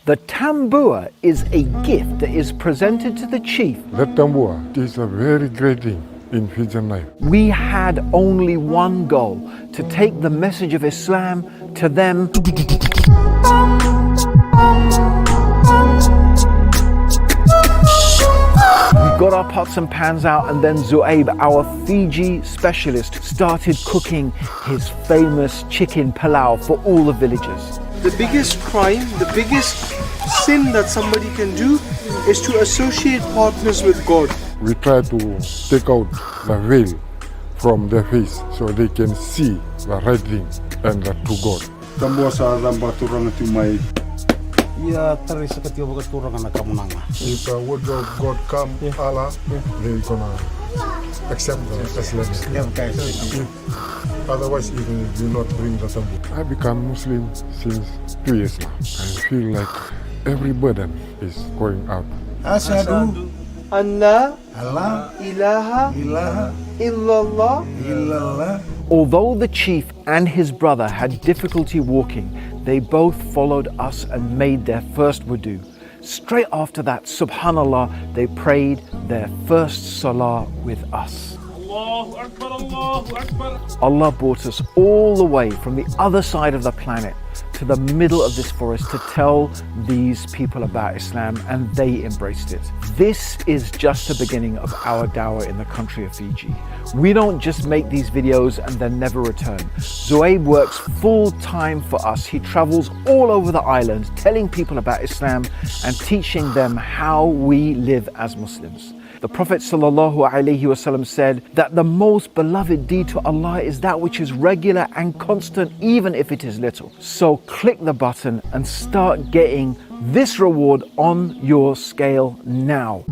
The tambua is a gift that is presented to the chief. The tambua is a very great thing in Fijian life. We had only one goal, to take the message of Islam to them. We got our pots and pans out, and then Zuaib, our Fiji specialist, started cooking his famous chicken pilau for all the villagers. The biggest crime, the biggest sin that somebody can do is to associate partners with God. We try to take out the veil from their face so they can see the right thing and the true God. Tambua sa dalam baturang itu mai. Ia terisa ketiga baturang anak kamu nanga. If the word of God come, Allah, they're gonna accept the Islam. Otherwise, it will not bring the tambu. I become Muslim since 2 years now. I feel like every burden is going out. Asyhadu Allah, alla ilaha, ilaha illallah. illallah. Although the chief and his brother had difficulty walking, they both followed us and made their first wudu. Straight after that, subhanallah, they prayed their first salah with us. Allahu Akbar, Allahu Akbar. Allah brought us all the way from the other side of the planet to the middle of this forest to tell these people about Islam, and they embraced it. This is just the beginning of our dawah in the country of Fiji. We don't just make these videos and then never return. Zuaib works full time for us. He travels all over the island telling people about Islam and teaching them how we live as Muslims. The Prophet ﷺ said that the most beloved deed to Allah is that which is regular and constant, even if it is little. So click the button and start getting this reward on your scale now.